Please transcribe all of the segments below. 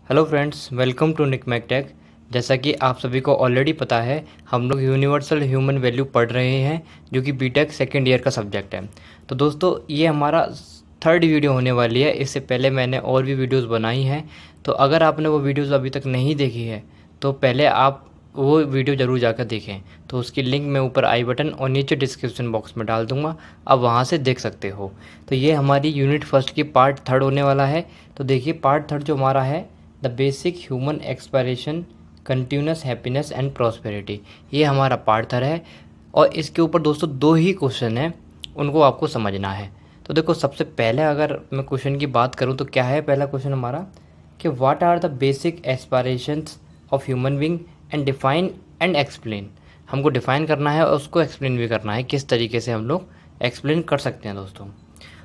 Hello friends, welcome to Nick MacTech. जैसा कि आप सभी को ऑलरेडी पता है, हम लोग यूनिवर्सल ह्यूमन वैल्यू पढ़ रहे हैं जो कि बीटेक सेकेंड ईयर का सब्जेक्ट है। तो दोस्तों, ये हमारा थर्ड वीडियो होने वाली है। इससे पहले मैंने और भी वीडियोस बनाई हैं, तो अगर आपने वो वीडियोस अभी तक नहीं देखी है तो पहले आप वो वीडियो ज़रूर जाकर देखें। तो उसकी लिंक मैं ऊपर आई बटन और नीचे डिस्क्रिप्शन बॉक्स में डाल दूँगा, आप वहाँ से देख सकते हो। तो ये हमारी यूनिट फर्स्ट की पार्ट थर्ड होने वाला है। तो देखिए, पार्ट थर्ड जो हमारा है, the basic human expiration, continuous happiness and prosperity, ये हमारा पार्ट थर्ड है। और इसके ऊपर दोस्तों दो ही क्वेश्चन हैं, उनको आपको समझना है। तो देखो, सबसे पहले अगर मैं क्वेश्चन की बात करूं तो क्या है पहला क्वेश्चन हमारा, कि what are the basic aspirations of human being and define and explain. हमको डिफाइन करना है और उसको एक्सप्लेन भी करना है, किस तरीके से हम लोग एक्सप्लेन कर सकते हैं दोस्तों।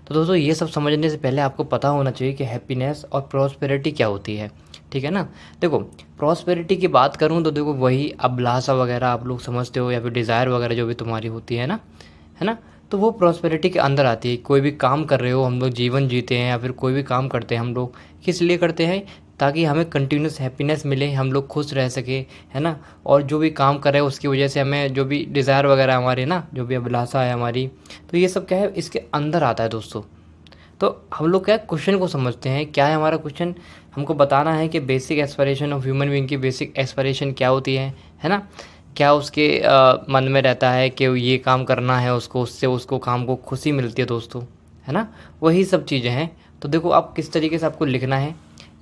तो दोस्तों, ये सब समझने से पहले आपको पता होना चाहिए कि हैप्पीनेस और प्रॉस्पेरिटी क्या होती है, ठीक है ना। देखो, प्रॉस्पेरिटी की बात करूँ तो देखो, वही अभिलाषा वगैरह आप लोग समझते हो, या फिर डिज़ायर वगैरह जो भी तुम्हारी होती है ना। तो वो प्रॉस्पेरिटी के अंदर आती है। कोई भी काम कर रहे हो, हम लोग जीवन जीते हैं या फिर कोई भी काम करते हैं हम लोग, किस लिए करते हैं? ताकि हमें कंटिन्यूस हैप्पीनेस मिले, हम लोग खुश रह सके, है ना। और जो भी काम कर रहे हैं उसकी वजह से हमें जो भी डिज़ायर वगैरह हमारी ना, जो भी अभिलाषा है हमारी, तो ये सब क्या है, इसके अंदर आता है दोस्तों। तो हम लोग क्या क्वेश्चन को समझते हैं। क्या है हमारा क्वेश्चन? हमको बताना है कि basic aspiration of human being की बेसिक एस्पिरेशन क्या होती है ना। क्या उसके मन में रहता है कि ये काम करना है उसको, उससे उसको काम को खुशी मिलती है दोस्तों, है ना। वही सब चीज़ें हैं। तो देखो, आप किस तरीके से आपको लिखना है,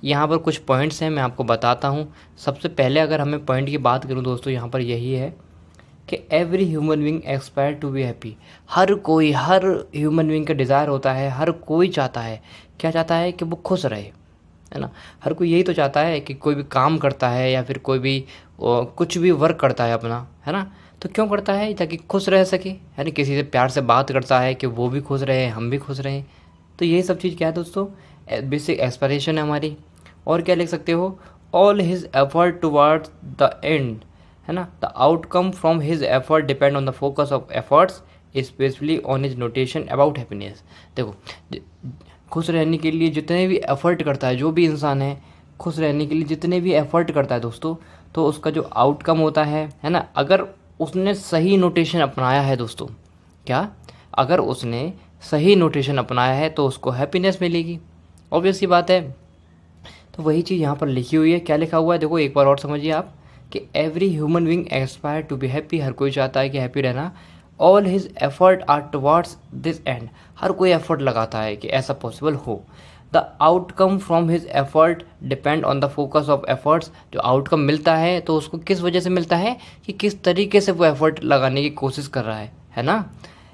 यहाँ पर कुछ पॉइंट्स हैं, मैं आपको बताता हूँ। सबसे पहले अगर हमें पॉइंट की बात करूँ दोस्तों, यहाँ पर यही है कि every human being aspire to be happy. हर कोई, हर ह्यूमन बीइंग का डिज़ायर होता है, हर कोई चाहता है, क्या चाहता है? कि वो खुश रहे, है ना। हर कोई यही तो चाहता है कि कोई भी काम करता है या फिर कोई भी कुछ भी वर्क करता है अपना, है ना। तो क्यों करता है? ताकि खुश रह सके, है ना। किसी से प्यार से बात करता है कि वो भी खुश रहे, हम भी खुश रहें। तो यही सब चीज़ क्या है दोस्तों, बेसिक एस्पिरेशन है हमारी। और क्या लिख सकते हो? All his effort towards the end, है ना। The outcome from his effort depend on the focus of efforts, specially on his notation about happiness. देखो, खुश रहने के लिए जितने भी एफर्ट करता है, जो भी इंसान है, खुश रहने के लिए जितने भी एफर्ट करता है दोस्तों, तो उसका जो आउटकम होता है ना, अगर उसने सही नोटेशन अपनाया है दोस्तों, क्या? अगर उसने सही नोटेशन अपनाया है तो उसको हैप्पीनेस मिलेगी, ऑब्वियस सी बात है। तो वही चीज़ यहाँ पर लिखी हुई है। क्या लिखा हुआ है? देखो, एक बार और समझिए आप, कि every human being aspire to be happy. हर कोई चाहता है कि हैप्पी रहना। All his effort are towards this end. हर कोई एफर्ट लगाता है कि ऐसा पॉसिबल हो। The outcome from his effort depend on the focus of efforts. जो आउटकम मिलता है तो उसको किस वजह से मिलता है? कि किस तरीके से वो एफर्ट लगाने की कोशिश कर रहा है ना।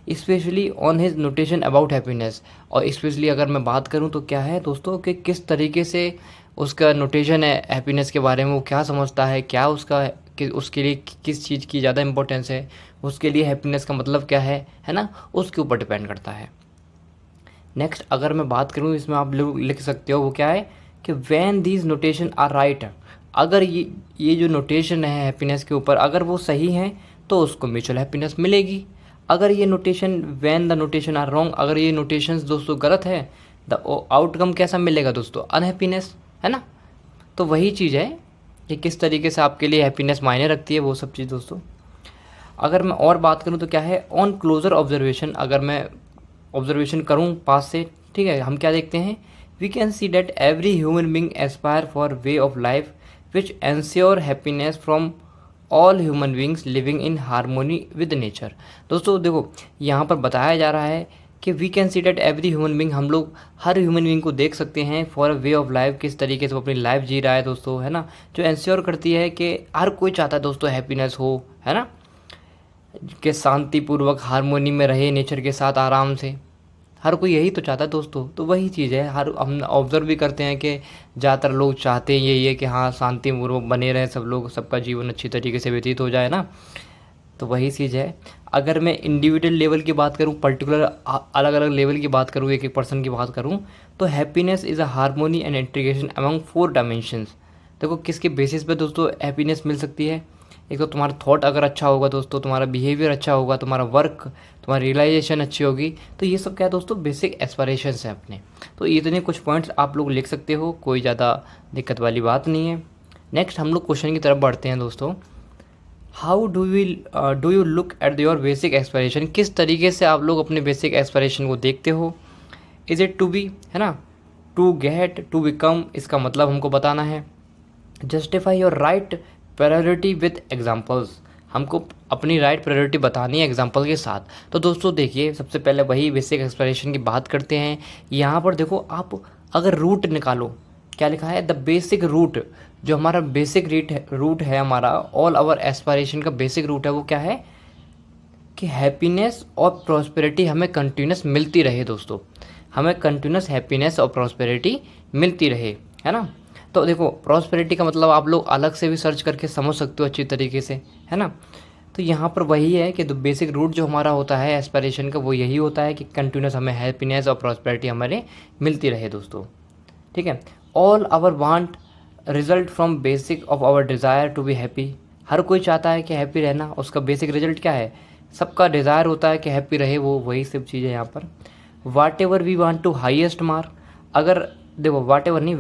Specially on his notation about happiness. और स्पेशली अगर मैं बात करूँ तो क्या है दोस्तों, कि किस तरीके से उसका नोटेशन है हैप्पीनेस के बारे में, वो क्या समझता है, क्या उसका, कि उसके लिए किस चीज़ की ज़्यादा इंपॉर्टेंस है, उसके लिए हैप्पीनेस का मतलब क्या है ना, उसके ऊपर डिपेंड करता है। नेक्स्ट अगर मैं बात करूँ, इसमें आप लोग लिख सकते हो, वो क्या है, कि when these notation are right. अगर ये जो नोटेशन है हैप्पीनेस के ऊपर, अगर वो सही हैं तो उसको म्यूचुअल हैप्पीनेस मिलेगी। अगर ये notation, when the notation are wrong, अगर ये नोटेशंस दोस्तों गलत है, द आउटकम कैसा मिलेगा दोस्तों? अनहैप्पीनेस, है ना। तो वही चीज़ है कि किस तरीके से आपके लिए हैप्पीनेस मायने रखती है, वो सब चीज़ दोस्तों। अगर मैं और बात करूँ तो क्या है, ऑन क्लोजर ऑब्जर्वेशन। अगर मैं ऑब्जर्वेशन करूँ पास से, ठीक है, हम क्या देखते हैं, we can see that every human being aspire for way of life which ensure happiness from all human beings living in harmony with nature. दोस्तों देखो, यहाँ पर बताया जा रहा है कि we can see that every human being, हम लोग हर ह्यूमन बींग को देख सकते हैं for a way of life, किस तरीके से वो अपनी लाइफ जी रहा है दोस्तों, है ना। जो इंश्योर करती है कि हर कोई चाहता है दोस्तों हैप्पीनेस हो, है ना, कि शांतिपूर्वक हारमोनी में रहे नेचर के साथ आराम से। हर कोई यही तो चाहता है दोस्तों। तो वही चीज़ है, हर हम ऑब्जर्व भी करते हैं कि ज़्यादातर लोग चाहते हैं यही है कि हाँ, शांतिपूर्वक बने रहें सब लोग, सबका जीवन अच्छी तरीके से व्यतीत हो जाए ना। तो वही चीज़ है। अगर मैं इंडिविजुअल लेवल की बात करूँ, पर्टिकुलर अलग अलग लेवल की बात करूँ, एक एक पर्सन की बात करूँ, तो happiness is a harmony and integration among 4 dimensions. देखो, किसके बेसिस पे दोस्तों हैप्पीनेस मिल सकती है? एक तो तुम्हारा थॉट अगर अच्छा होगा दोस्तों, तुम्हारा बिहेवियर अच्छा होगा, तुम्हारा वर्क, तुम्हारी रियलाइजेशन अच्छी होगी, तो ये सब क्या है दोस्तों, बेसिक एस्पिरेशंस हैं अपने। तो इतने कुछ पॉइंट्स आप लोग लिख सकते हो, कोई ज़्यादा दिक्कत वाली बात नहीं है। नेक्स्ट हम लोग क्वेश्चन की तरफ बढ़ते हैं दोस्तों। How do you look at your basic aspiration, किस तरीके से आप लोग अपने बेसिक एस्पिरेशन को देखते हो। इज़ इट टू बी, है ना, टू गेट, टू बिकम, इसका मतलब हमको बताना है। Justify your right priority with examples, हमको अपनी राइट प्रायोरिटी बतानी है एग्जाम्पल के साथ। तो दोस्तों देखिए, सबसे पहले वही बेसिक एस्पिरेशन की बात करते हैं। यहाँ पर देखो, आप अगर रूट निकालो, क्या लिखा है, द बेसिक रूट, जो हमारा बेसिक रूट है हमारा, ऑल आवर एस्पिरेशन का बेसिक रूट है, वो क्या है कि हैप्पीनेस और प्रॉस्पेरिटी हमें कंटिन्यूस मिलती रहे दोस्तों, हमें कंटिन्यूस हैप्पीनेस और प्रॉस्पेरिटी मिलती रहे, है ना। तो देखो, प्रॉस्पेरिटी का मतलब आप लोग अलग से भी सर्च करके समझ सकते हो अच्छी तरीके से, है ना। तो यहाँ पर वही है कि द बेसिक रूट जो हमारा होता है एस्पिरेशन का, वो यही होता है कि कंटिन्यूस हमें हैप्पीनेस और प्रॉस्पेरिटी हमारे मिलती रहे दोस्तों, ठीक है। All our want result from basic of our desire to be happy, हर कोई चाहता है कि हैप्पी रहना, उसका बेसिक रिजल्ट क्या है, सबका डिज़ायर होता है कि हैप्पी रहे वो, वही सब चीज़ है यहाँ पर। Whatever we want to highest mark, अगर देखो वाट एवर नहीं,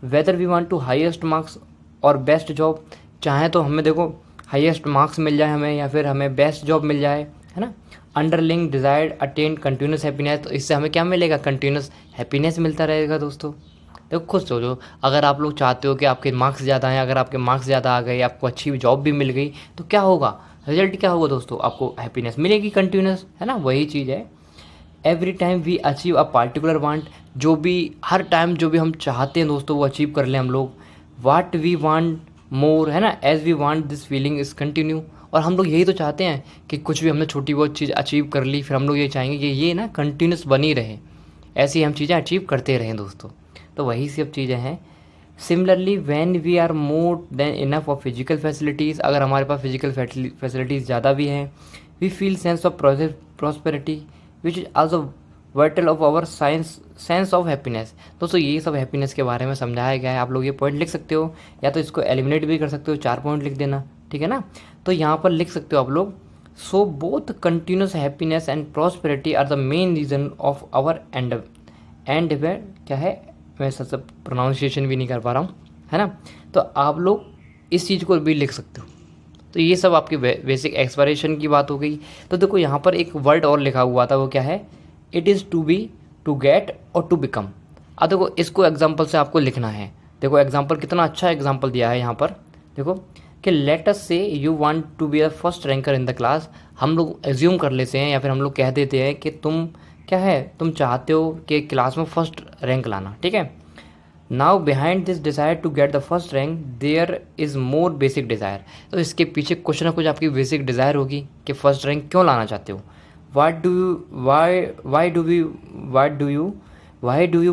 whether we want to highest marks और बेस्ट जॉब, चाहे तो हमें देखो हाईएस्ट मार्क्स मिल जाए हमें, या फिर हमें बेस्ट जॉब मिल जाए, है ना। Underlying desired attain continuous happiness, तो इससे हमें क्या मिलेगा, कंटिन्यूस हैप्पीनेस मिलता रहेगा दोस्तों। देखो खुद सोचो, अगर आप लोग चाहते हो कि आपके मार्क्स ज़्यादा हैं, अगर आपके मार्क्स ज़्यादा आ गए, आपको अच्छी जॉब भी मिल गई, तो क्या होगा, रिजल्ट क्या होगा दोस्तों, आपको हैप्पीनेस मिलेगी कंटिन्यूस, है ना। वही चीज़ है, every time we achieve a particular want, जो भी हर टाइम जो भी हम चाहते हैं दोस्तों वो अचीव कर लें हम लोग। वाट वी वांट मोर, है ना, as we want this feeling is continue, और हम लोग यही तो चाहते हैं कि कुछ भी हमने छोटी बहुत चीज़ अचीव कर ली, फिर हम लोग ये चाहेंगे कि ये ना कंटिन्यूस बनी रहे, ऐसी हम चीज़ें अचीव करते रहें दोस्तों। तो वही सब चीज़ें हैं। Similarly when we are more than enough of physical facilities, अगर हमारे पास फिजिकल फैसिलिटीज़ ज़्यादा भी हैं, we feel sense of prosperity which is also vital of our sense of happiness. दोस्तों ये सब हैप्पीनेस के बारे में समझाया गया है, आप लोग ये पॉइंट लिख सकते हो, या तो इसको एलिमिनेट भी कर सकते हो, 4 पॉइंट लिख देना, ठीक है ना। तो यहाँ पर लिख सकते हो आप लोग, so both continuous happiness and prosperity are the main reason of our endeavour, क्या है, मैं सब प्रोनाउंसिएशन भी नहीं कर पा रहा हूँ, है ना। तो आप लोग इस चीज़ को भी लिख सकते हो। तो ये सब आपकी बेसिक एक्सप्रेशन की बात हो गई। तो देखो यहाँ पर एक वर्ड और लिखा हुआ था, वो क्या है, it is to be, to get or to become. अब देखो इसको एग्जाम्पल से आपको लिखना है। देखो एग्जाम्पल कितना अच्छा एग्जाम्पल दिया है यहाँ पर, देखो कि let us say you want to be the first ranker in the class, हम लोग एज्यूम कर लेते हैं या फिर हम लोग कह देते हैं कि तुम क्या है, तुम चाहते हो कि क्लास में फर्स्ट रैंक लाना, ठीक है। Now behind this desire to get the first rank there is more basic desire, तो इसके पीछे कुछ ना कुछ आपकी बेसिक डिज़ायर होगी कि फर्स्ट रैंक क्यों लाना चाहते हो। Why do you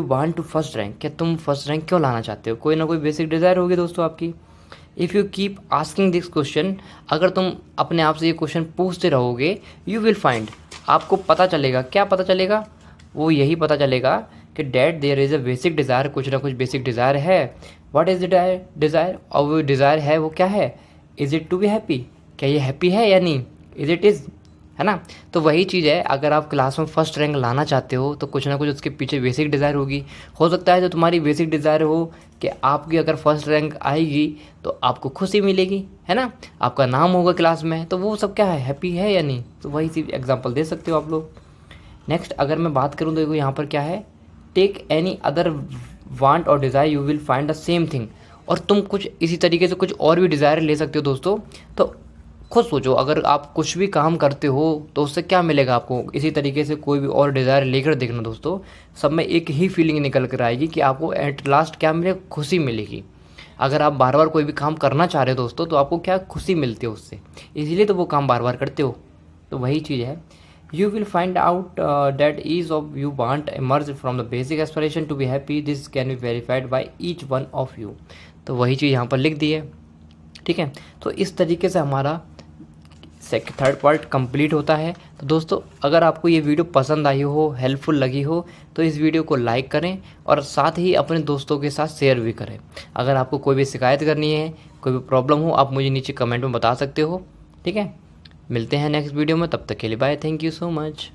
want to first rank, क्या तुम फर्स्ट रैंक क्यों लाना चाहते हो, कोई ना कोई बेसिक डिज़ायर होगी दोस्तों आपकी। If you keep asking this question, अगर तुम अपने आप से ये क्वेश्चन पूछते रहोगे, यू विल फाइंड, आपको पता चलेगा, क्या पता चलेगा, वो यही पता चलेगा कि that there is a basic desire, कुछ ना कुछ बेसिक डिज़ायर है। व्हाट इज़ द डिज़ायर, और वो डिज़ायर है वो क्या है, is it to be happy, क्या ये हैप्पी है या नहीं, इज़ इट इज़, है ना। तो वही चीज़ है, अगर आप क्लास में फर्स्ट रैंक लाना चाहते हो तो कुछ ना कुछ उसके पीछे बेसिक डिज़ायर होगी। हो सकता है जो तुम्हारी बेसिक डिज़ायर हो कि आपकी अगर फर्स्ट रैंक आएगी तो आपको खुशी मिलेगी, है ना, आपका नाम होगा क्लास में, तो वो सब क्या है, हैप्पी है या नहीं। तो वही चीज़ एग्जाम्पल दे सकते हो आप लोग। नेक्स्ट अगर मैं बात करूँ तो देखो यहाँ पर क्या है, टेक एनी अदर वांट और desire you will find the same thing, और तुम कुछ इसी तरीके से कुछ और भी डिज़ायर ले सकते हो दोस्तों। तो खुद सोचो, अगर आप कुछ भी काम करते हो तो उससे क्या मिलेगा आपको, इसी तरीके से कोई भी और डिज़ायर लेकर देखना दोस्तों, सब में एक ही फीलिंग निकल कर आएगी कि आपको एट लास्ट क्या मिलेगा, खुशी मिलेगी। अगर आप बार बार कोई भी काम करना चाह रहे हो दोस्तों तो आपको क्या खुशी मिलती है उससे, इसीलिए तो वो काम बार बार करते हो। तो वही चीज़ है, you will find out that each of you want emerge from the basic aspiration to be happy, this can be verified by each one of you। तो वही चीज़ यहाँ पर लिख दी है, ठीक है। तो इस तरीके से हमारा थर्ड पार्ट कंप्लीट होता है। तो दोस्तों अगर आपको ये वीडियो पसंद आई हो, हेल्पफुल लगी हो, तो इस वीडियो को लाइक करें और साथ ही अपने दोस्तों के साथ शेयर भी करें। अगर आपको कोई भी शिकायत करनी है, कोई भी प्रॉब्लम हो, आप मुझे नीचे कमेंट में बता सकते हो। ठीक है, मिलते हैं नेक्स्ट वीडियो में, तब तक के लिए bye, thank you so much.